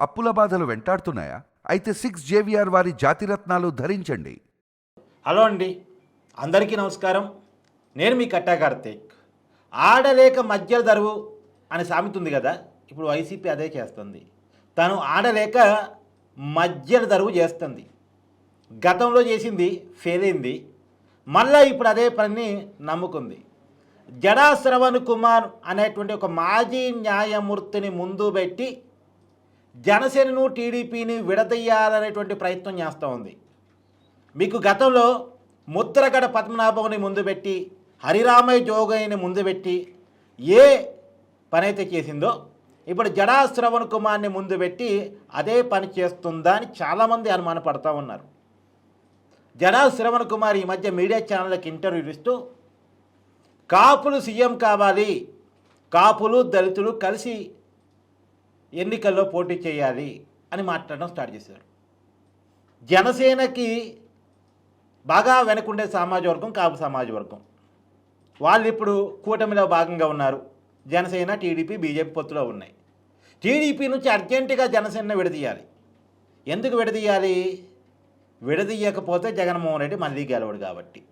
అప్పుల బాధలు వెంటాడుతున్నాయా? అయితే 6 JVR వారి జాతిరత్నాలు ధరించండి. హలో అండి, అందరికీ నమస్కారం. నేను మీ కట్టా కార్తీక్. ఆడలేక మధ్యల దరువు అని సామెత ఉంది కదా, ఇప్పుడు వైసీపీ అదే చేస్తుంది. తను ఆడలేక మధ్యల దరువు చేస్తుంది. గతంలో చేసింది ఫెయిల్ అయింది, మళ్ళీ ఇప్పుడు అదే పని నమ్ముకుంది. జడా శ్రవణ్ కుమార్ అనేటువంటి ఒక మాజీ న్యాయమూర్తిని ముందు పెట్టి జనసేనను టీడీపీని విడదీయాలనేటువంటి ప్రయత్నం చేస్తూ ఉంది. మీకు గతంలో ముద్రగడ పద్మనాభంని ముందు పెట్టి హరిరామయ్య జోగయ్యని ముందు పెట్టి ఏ పనైతే చేసిందో ఇప్పుడు జడా శ్రవణ్ కుమార్ని ముందు పెట్టి అదే పని చేస్తుందా అని చాలామంది అనుమానపడతా ఉన్నారు. జడా శ్రవణ్ కుమార్ ఈ మధ్య మీడియా ఛానళ్ళకి ఇంటర్వ్యూలు ఇస్తూ కాపులు సీఎం కావాలి, కాపులు దళితులు కలిసి ఎన్నికల్లో పోటీ చేయాలి అని మాట్లాడడం స్టార్ట్ చేశారు. జనసేనకి బాగా వెనకుండే సమాజ వర్గం కాపు సమాజ వర్గం, వాళ్ళు ఇప్పుడు కూటమిలో భాగంగా ఉన్నారు. జనసేన టీడీపీ బీజేపీ పొత్తులో ఉన్నాయి. టీడీపీ నుంచి అర్జెంటుగా జనసేన విడదీయాలి. ఎందుకు విడదీయాలి? విడదీయకపోతే జగన్మోహన్ రెడ్డి మళ్ళీ గెలవడు కాబట్టి.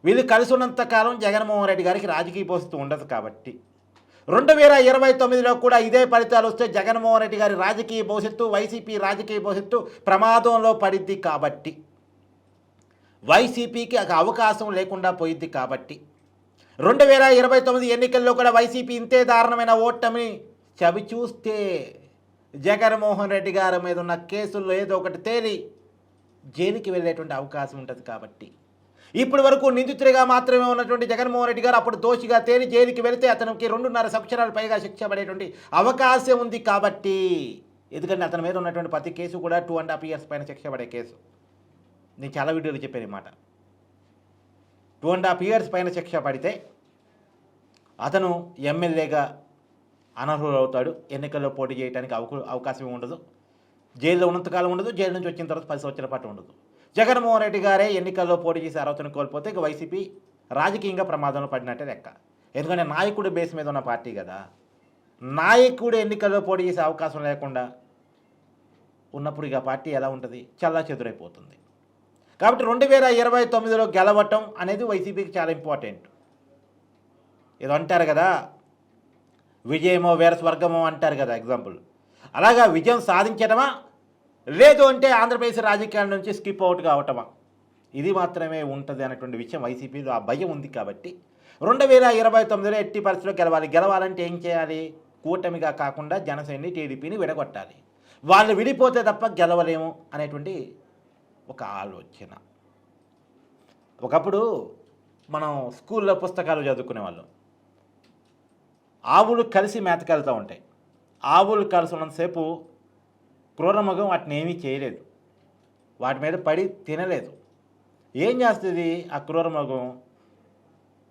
వీళ్ళు కలిసి ఉన్నంతకాలం జగన్మోహన్ రెడ్డి గారికి రాజకీయ భవిష్యత్తు ఉండదు కాబట్టి. 2029లో కూడా ఇదే ఫలితాలు వస్తే జగన్మోహన్ రెడ్డి గారి రాజకీయ భవిష్యత్తు, వైసీపీ రాజకీయ భవిష్యత్తు ప్రమాదంలో పడిద్ది కాబట్టి, వైసీపీకి అవకాశం లేకుండా పోయిద్ది కాబట్టి 2029 ఎన్నికల్లో కూడా వైసీపీ ఇంతే దారుణమైన ఓటమిని చవి చూస్తే జగన్మోహన్ రెడ్డి గారి మీద ఉన్న కేసుల్లో ఏదో ఒకటి తేలి జైలుకి వెళ్ళేటువంటి అవకాశం ఉంటుంది కాబట్టి, ఇప్పటి వరకు నిందితుడిగా మాత్రమే ఉన్నటువంటి జగన్మోహన్ రెడ్డి గారు అప్పుడు దోషిగా తేలి జైలుకి వెళితే అతనికి 2.5 సంవత్సరాల పైగా శిక్ష పడేటువంటి అవకాశం ఉంది కాబట్టి, ఎందుకంటే అతని మీద ఉన్నటువంటి ప్రతి కేసు కూడా 2.5 years పైన శిక్ష పడే కేసు. నేను చాలా వీడియోలు చెప్పాను ఈ మాట. 2.5 years పైన శిక్ష పడితే అతను ఎమ్మెల్యేగా అనర్హులు అవుతాడు, ఎన్నికల్లో పోటీ చేయడానికి అవకాశం ఉండదు, జైల్లో ఉన్నంతకాలం ఉండదు, జైలు నుంచి వచ్చిన తర్వాత 10 సంవత్సరాల పాటు ఉండదు. జగన్మోహన్ రెడ్డి గారే ఎన్నికల్లో పోటీ చేసి అర్హతను కోల్పోతే ఇక వైసీపీ రాజకీయంగా ప్రమాదంలో పడినట్టే లెక్క. ఎందుకంటే నాయకుడు బేస్ మీద ఉన్న పార్టీ కదా, నాయకుడు ఎన్నికల్లో పోటీ చేసే అవకాశం లేకుండా ఉన్నప్పుడు ఇక పార్టీ ఎలా ఉంటుంది? చల్లా చెదురైపోతుంది. కాబట్టి 2029లో గెలవటం అనేది వైసీపీకి చాలా ఇంపార్టెంట్. ఏదో అంటారు కదా, విజయమో వీర స్వర్గమో అంటారు కదా ఎగ్జాంపుల్. అలాగా విజయం సాధించడమా, లేదు అంటే ఆంధ్రప్రదేశ్ రాజకీయాల నుంచి స్కిప్ అవుట్ కావటమా, ఇది మాత్రమే ఉంటుంది అనేటువంటి విషయం వైసీపీలో ఆ భయం ఉంది. కాబట్టి 2029లో ఎట్టి పరిస్థితిలో గెలవాలంటే ఏం చేయాలి? కూటమిగా కాకుండా జనసేనని టీడీపీని విడగొట్టాలి. వాళ్ళు విడిపోతే తప్ప గెలవలేము అనేటువంటి ఒక ఆలోచన. ఒకప్పుడు మనం స్కూల్లో పుస్తకాలు చదువుకునేవాళ్ళం. ఆవులు కలిసి మేతకెళ్తూ ఉంటాయి. ఆవులు కలిసి ఉన్నంతసేపు క్రూరమృగం వాటిని ఏమీ చేయలేదు, వాటి మీద పడి తినలేదు. ఏం చేస్తుంది ఆ క్రూరమృగం?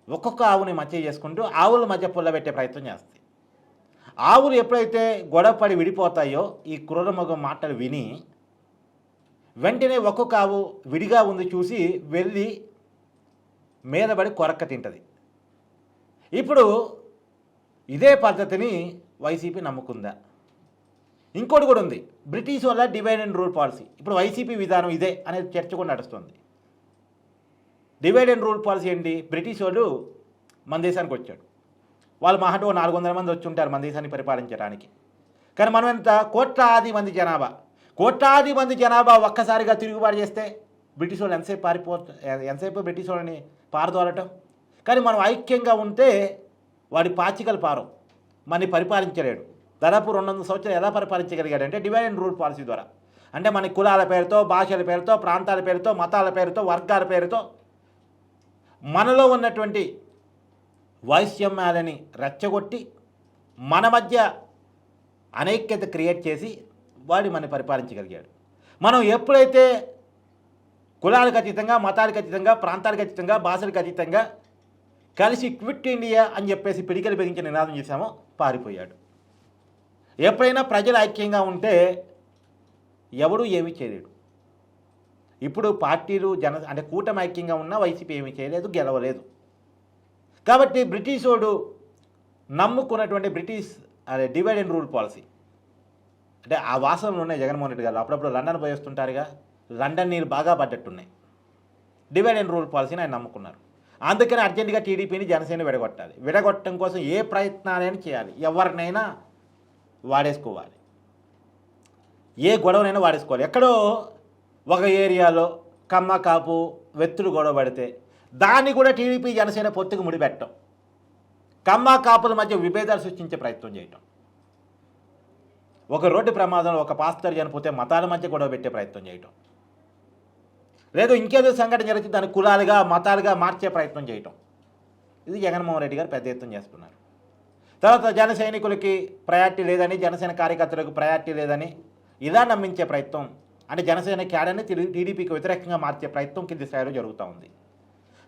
ఒక్కొక్క ఆవుని మధ్య చేసుకుంటూ ఆవుల మధ్య పుల్లబెట్టే ప్రయత్నం చేస్తుంది. ఆవులు ఎప్పుడైతే గొడవ పడి విడిపోతాయో ఈ క్రూరమృగం మాటలు విని వెంటనే ఒక్కొక్క ఆవు విడిగా ఉంది చూసి వెళ్ళి మీద పడి కొరక్క తింటుంది. ఇప్పుడు ఇదే పద్ధతిని వైసీపీ నమ్ముకుందా? ఇంకోటి కూడా ఉంది, బ్రిటిష్ వల్ల డివైడ్ అండ్ రూల్ పాలసీ. ఇప్పుడు వైసీపీ విధానం ఇదే అనేది చర్చ కూడా నడుస్తుంది. డివైడ్ అండ్ రూల్ పాలసీ ఏంటి? బ్రిటిష్ వాళ్ళు మన దేశానికి వచ్చాడు, వాళ్ళు మహాటో 400 మంది వచ్చి ఉంటారు మన దేశాన్ని పరిపాలించడానికి. కానీ మనం ఎంత కోట్లాది మంది జనాభా ఒక్కసారిగా తిరుగుబాటు చేస్తే బ్రిటిష్ వాళ్ళు ఎంతసేపు బ్రిటిష్ వాళ్ళని పారదోలటం. కానీ మనం ఐక్యంగా ఉంటే వాడి పాచికలు పారం, మనని పరిపాలించలేడు. దాదాపు 200 సంవత్సరాలు ఎలా పరిపాలించగలిగాడంటే డివైడ్ అండ్ రూల్ పాలసీ ద్వారా. అంటే మన కులాల పేరుతో, భాషల పేరుతో, ప్రాంతాల పేరుతో, మతాల పేరుతో, వర్గాల పేరుతో మనలో ఉన్నటువంటి వైషమ్యాలని రెచ్చగొట్టి మన మధ్య అనైక్యత క్రియేట్ చేసి వాడి మనని పరిపాలించగలిగాడు. మనం ఎప్పుడైతే కులాలకు అతీతంగా, మతాలకు అతీతంగా, ప్రాంతాలకు అతీతంగా, భాషలకు అతీతంగా కలిసి క్విట్ ఇండియా అని చెప్పేసి పిడికలు బిగించి నినాదం చేశామో పారిపోయాడు. ఎప్పుడైనా ప్రజలు ఐక్యంగా ఉంటే ఎవడూ ఏమీ చేయలేడు. ఇప్పుడు పార్టీలు అంటే కూటమి ఐక్యంగా ఉన్నా వైసీపీ ఏమీ చేయలేదు, గెలవలేదు. కాబట్టి బ్రిటిష్ వాడు నమ్ముకున్నటువంటి డివైడ్ అండ్ రూల్ పాలసీ అంటే ఆ వాసనలు ఉన్నాయి జగన్మోహన్ రెడ్డి గారు. అప్పుడప్పుడు లండన్ పోయి వస్తుంటారుగా, లండన్ నీళ్ళు బాగా పడ్డట్టున్నాయి. డివైడ్ అండ్ రూల్ పాలసీని ఆయన నమ్ముకున్నారు. అందుకని అర్జెంటుగా టీడీపీని జనసేన విడగొట్టాలి. విడగొట్టడం కోసం ఏ ప్రయత్నాలైనా చేయాలి, ఎవరినైనా వాడేసుకోవాలి, ఏ గొడవనైనా వాడేసుకోవాలి. ఎక్కడో ఒక ఏరియాలో కమ్మ కాపు వ్యక్తులు గొడవ పడితే దాన్ని కూడా టీడీపీ జనసేన పొత్తుకు ముడిపెట్టడం, కమ్మ కాపుల మధ్య విభేదాలు సృష్టించే ప్రయత్నం చేయటం, ఒక రోడ్డు ప్రమాదంలో ఒక పాస్టర్ చనిపోతే మతాల మధ్య గొడవ పెట్టే ప్రయత్నం చేయటం, లేదు ఇంకేదో సంఘటన జరిగితే దాన్ని కులాలుగా మతాలుగా మార్చే ప్రయత్నం చేయటం. ఇది జగన్మోహన్ రెడ్డి గారు పెద్ద ఎత్తున చేస్తున్నారు. తర్వాత జన సైనికులకి ప్రయారిటీ లేదని, జనసేన కార్యకర్తలకు ప్రయారిటీ లేదని ఇలా నమ్మించే ప్రయత్నం, అంటే జనసేన క్యాడర్ని టీడీపీకి వ్యతిరేకంగా మార్చే ప్రయత్నం కింది స్థాయిలో జరుగుతూ ఉంది.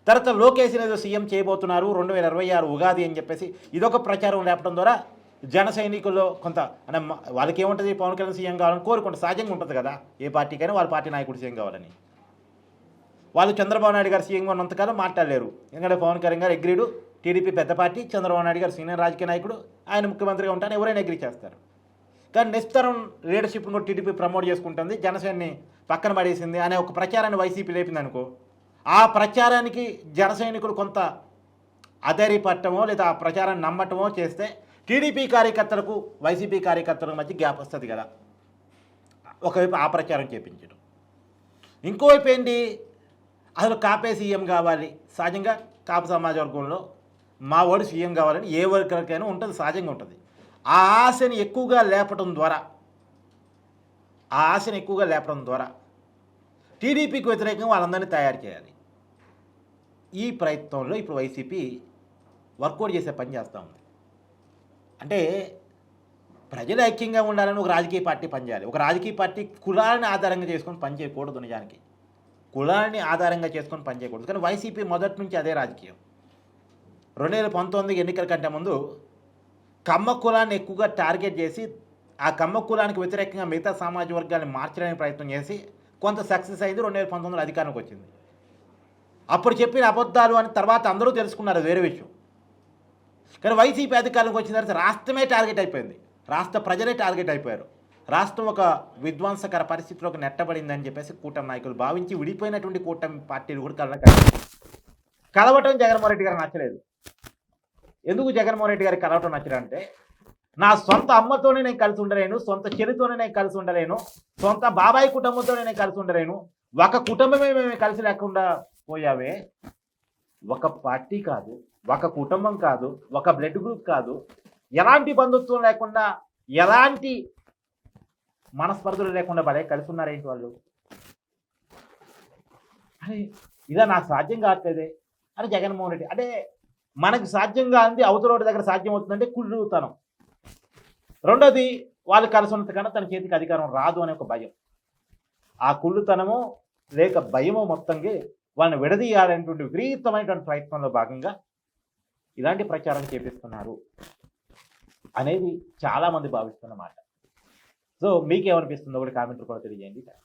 తర్వాత లోకేష్ ఏదో సీఎం చేయబోతున్నారు 2026 ఉగాది అని చెప్పేసి ఇదొక ప్రచారం లేపడం ద్వారా జన సైనికుల్లో కొంత అంటే వాళ్ళకి ఏముంటుంది, పవన్ కళ్యాణ్ సీఎం కావాలని కోరుకుంటే సహజంగా ఉంటుంది కదా, ఏ పార్టీకైనా వాళ్ళ పార్టీ నాయకుడు సీఎం కావాలని. వాళ్ళు చంద్రబాబు నాయుడు గారు సీఎంగా ఉన్నంతకాలం మాట్లాడలేరు, ఎందుకంటే పవన్ కళ్యాణ్ గారు అగ్రీడు, టీడీపీ పెద్ద పార్టీ, చంద్రబాబు నాయుడు గారు సీనియర్ రాజకీయ నాయకుడు, ఆయన ముఖ్యమంత్రిగా ఉంటాను ఎవరైనా అగ్రీ చేస్తారు. కానీ నిస్తరం లీడర్షిప్ను కూడా టీడీపీ ప్రమోట్ చేసుకుంటుంది, జనసేనని పక్కన పడేసింది అనే ఒక ప్రచారాన్ని వైసీపీ లేపింది అనుకో, ఆ ప్రచారానికి జన సైనికులు కొంత అధైర్యపడటమో లేదా ఆ ప్రచారాన్ని నమ్మటమో చేస్తే టీడీపీ కార్యకర్తలకు వైసీపీ కార్యకర్తలకు మధ్య గ్యాప్ వస్తుంది కదా. ఒకవైపు ఆ ప్రచారం చేపించడం, ఇంకోవైపు ఏంటి, అసలు కాపే సీఎం కావాలి. సహజంగా కాపు సమాజ వర్గంలో మా వాడు సీఎం కావాలని ఏ వర్గరికైనా ఉంటుంది, సహజంగా ఉంటుంది. ఆ ఆశని ఎక్కువగా లేపడం ద్వారా టీడీపీకి వ్యతిరేకంగా వాళ్ళందరినీ తయారు చేయాలి. ఈ ప్రయత్నంలో ఇప్పుడు వైసీపీ వర్కౌట్ చేసే పని చేస్తూ ఉంది. అంటే ప్రజలు ఐక్యంగా ఉండాలని ఒక రాజకీయ పార్టీ పనిచేయాలి. ఒక రాజకీయ పార్టీ కులాలని ఆధారంగా చేసుకొని పనిచేయకూడదు, నిజానికి కులాన్ని ఆధారంగా చేసుకొని పనిచేయకూడదు. కానీ వైసీపీ మొదటి నుంచి అదే రాజకీయం. 2019 ఎన్నికల కంటే ముందు కమ్మ కులాన్ని ఎక్కువగా టార్గెట్ చేసి ఆ కమ్మ కులానికి వ్యతిరేకంగా మిగతా సామాజిక వర్గాన్ని మార్చడానికి ప్రయత్నం చేసి కొంత సక్సెస్ అయింది. 2019 అధికారంలోకి వచ్చింది. అప్పుడు చెప్పిన అబద్ధాలు అని తర్వాత అందరూ తెలుసుకున్నారు, వేరే విషయం. కానీ వైసీపీ అధికారంలోకి వచ్చిన తర్వాత రాష్ట్రమే టార్గెట్ అయిపోయింది, రాష్ట్ర ప్రజలే టార్గెట్ అయిపోయారు. రాష్ట్రం ఒక విధ్వంసకర పరిస్థితిలోకి నెట్టబడిందని చెప్పేసి కూటమి నాయకులు భావించి విడిపోయినటువంటి కూటమి పార్టీలు కూడా కలవటం జగన్మోహన్ రెడ్డి గారికి నచ్చలేదు. ఎందుకు జగన్మోహన్ రెడ్డి గారికి కలవటం నచ్చడంటే, నా సొంత అమ్మతోనే నేను కలిసి ఉండలేను, సొంత చెల్లితోనే నేను కలిసి ఉండలేను, సొంత బాబాయ్ కుటుంబంతోనే నేను కలిసి ఉండలేను, ఒక కుటుంబమే మేము కలిసి లేకుండా పోయావే, ఒక పార్టీ కాదు, ఒక కుటుంబం కాదు, ఒక బ్లడ్ గ్రూప్ కాదు, ఎలాంటి బంధుత్వం లేకుండా ఎలాంటి మనస్పర్ధలు లేకుండా భలే కలిసి ఉన్నారేంటి వాళ్ళు, అరే ఇదా నాకు సాధ్యం కావట్లేదే అని జగన్మోహన్ రెడ్డి. అంటే మనకు సాధ్యంగా అంది అవతల దగ్గర సాధ్యం అవుతుందంటే కుళ్ళుతనం. రెండోది వాళ్ళు కలిసి ఉన్నంత కన్నా తన చేతికి అధికారం రాదు అనే ఒక భయం. ఆ కుళ్ళుతనమో లేక భయమో మొత్తంగా వాళ్ళని విడదీయాలనేటువంటి విపరీతమైనటువంటి ప్రయత్నంలో భాగంగా ఇలాంటి ప్రచారం చేపిస్తున్నారు అనేది చాలామంది భావిస్తున్న మాట. సో మీకేమనిపిస్తుందో కూడా కామెంట్ కూడా తెలియజేయండి.